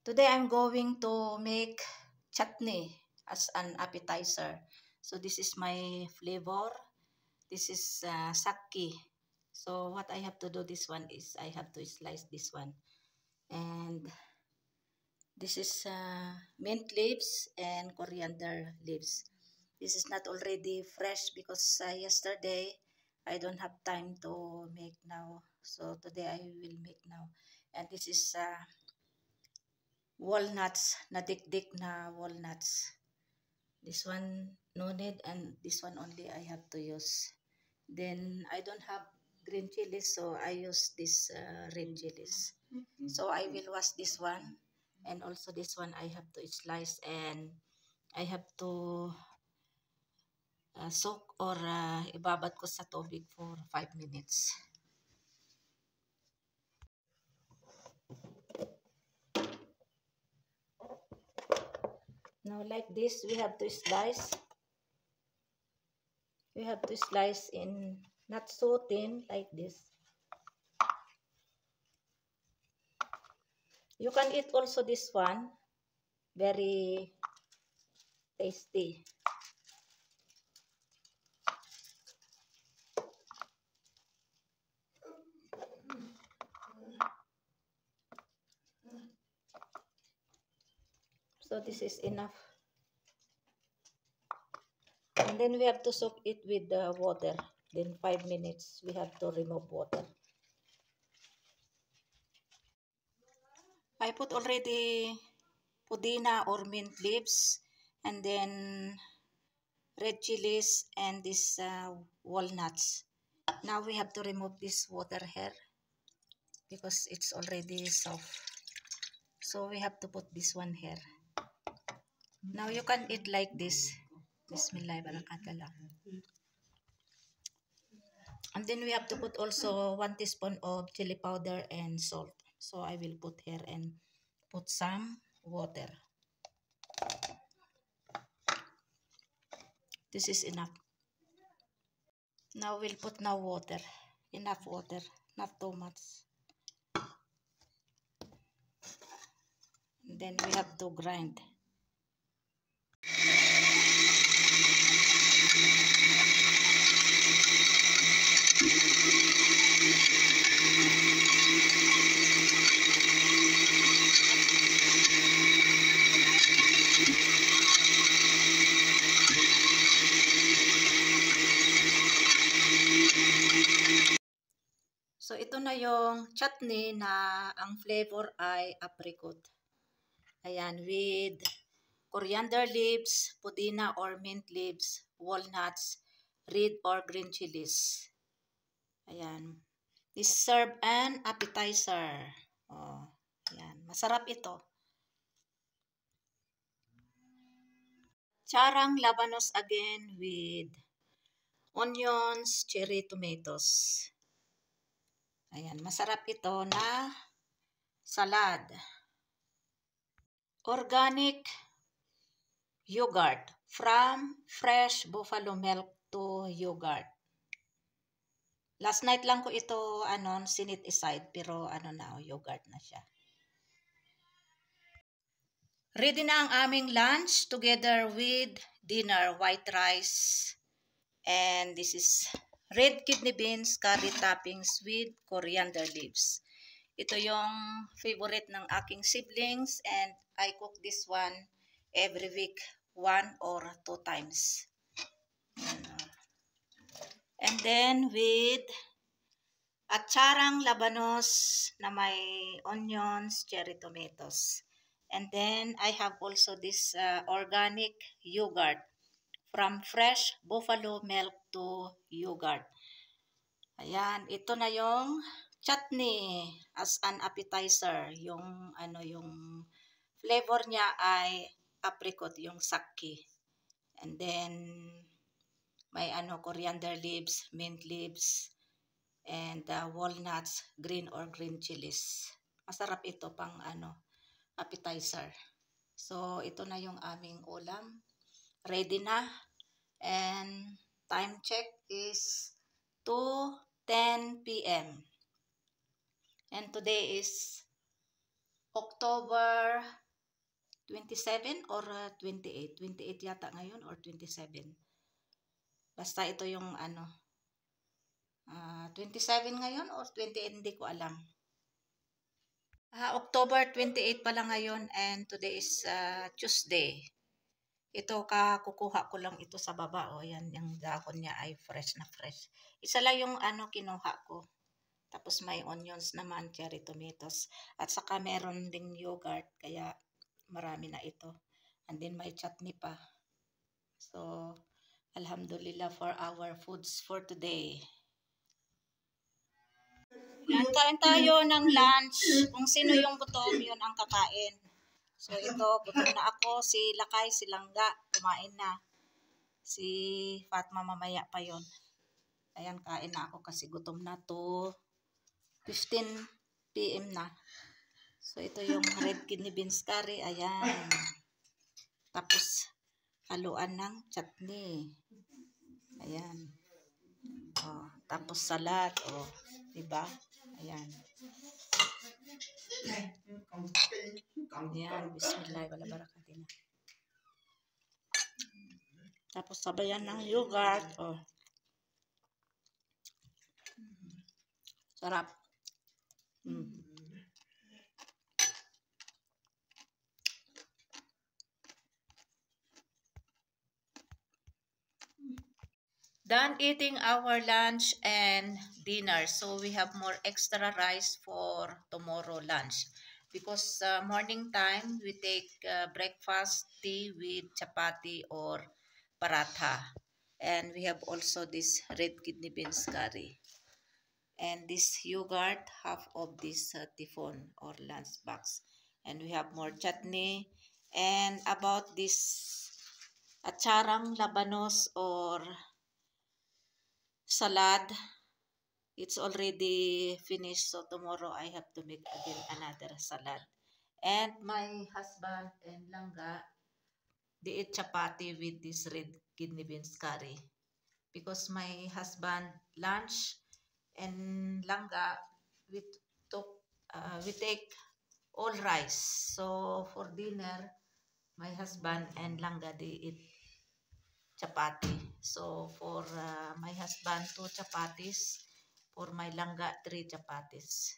Today I'm going to make chutney as an appetizer. So this is my flavor. This is saki. So what I have to do this one is I have to slice this one. And this is mint leaves and coriander leaves. This is not already fresh because yesterday I don't have time to make now. So today I will make now. And this is walnuts, nadikdik na walnuts. This one no need, and this one only I have to use. Then I don't have green chilies, so I use this red chilies. So I will wash this one, and also this one I have to slice, and I have to soak or ibabad ko sa tubig for 5 minutes. Now like this, we have to slice. We have to slice in not so thin like this. You can eat also this one, very tasty. So this is enough. And then we have to soak it with the water. Then 5 minutes, we have to remove water. I put already pudina or mint leaves, and then red chilies, and these walnuts. Now we have to remove this water here because it's already soft. So we have to put this one here. Now you can eat like this. Bismillah, barakata lang. And then we have to put also 1 teaspoon of chili powder and salt. So I will put here and put some water. This is enough. Now we'll put now water. Enough water, not too much. And then we have to grind. So ito na yung chutney na ang flavor ay apricot. Ayan, with coriander leaves, pudina or mint leaves, walnuts, red or green chilies. Ayan. This serve an appetizer. Oh, ayan. Masarap ito. Charang labanos again with onions, cherry tomatoes. Ayan, masarap ito na salad. Organic yogurt, from fresh buffalo milk to yogurt. Last night lang ko ito sinit aside, pero yogurt na siya. Ready na ang aming lunch together with dinner, white rice, and this is red kidney beans, curry toppings with coriander leaves. Ito yung favorite ng aking siblings, and I cook this one every week, 1 or 2 times. And then with atcharang labanos na may onions, cherry tomatoes. And then I have also this organic yogurt, from fresh buffalo milk to yogurt. Ayan, ito na yung chutney as an appetizer. Yung yung flavor niya ay apricot, yung saki. And then may coriander leaves, mint leaves, and walnuts, green or green chilies. Masarap ito pang appetizer. So ito na yung aming ulam. Ready na. And time check is 2:10 p.m. And today is October 27 or 28. 28 yata ngayon or 27. Basta ito yung ano, 27 ngayon or 28, hindi ko alam. October 28 pala ngayon and today is Tuesday. Ito kukuha ko lang ito sa baba. O yan, yung dahon niya ay fresh na fresh. Isa lang yung ano kinuha ko. Tapos may onions naman, cherry tomatoes. At saka meron ding yogurt, kaya marami na ito. And then may chutney pa. So, alhamdulillah for our foods for today. Yan, kain tayo ng lunch. Kung sino yung gutom, yun ang kakain. So, ito, gutom na ako. Si Lakay, si Langga, kumain na. Si Fatma mamaya pa yon. Ayan, kain na ako kasi gutom na to. 15 PM na. So, ito yung red kidney beans curry. Ayan. Tapos, haluan ng chutney. Ayan. Oh, tapos salad. Oh, diba? Ayan. Ayan. Bismillah. Wala barakatin. Tapos, sabayan ng yogurt. Oh. Sarap. Done eating our lunch and dinner. So we have more extra rice for tomorrow lunch. Because morning time, we take breakfast, tea with chapati or paratha. And we have also this red kidney beans curry. And this yogurt, half of this tifon or lunch box. And we have more chutney. And about this acharang labanos or salad, it's already finished, so tomorrow I have to make again another salad. And my husband and Langga, they eat chapati with this red kidney beans curry, because my husband lunch and Langga we take all rice. So for dinner, my husband and Langga, they eat chapati. So for my husband, 2 chapatis. For my Langga, 3 chapatis.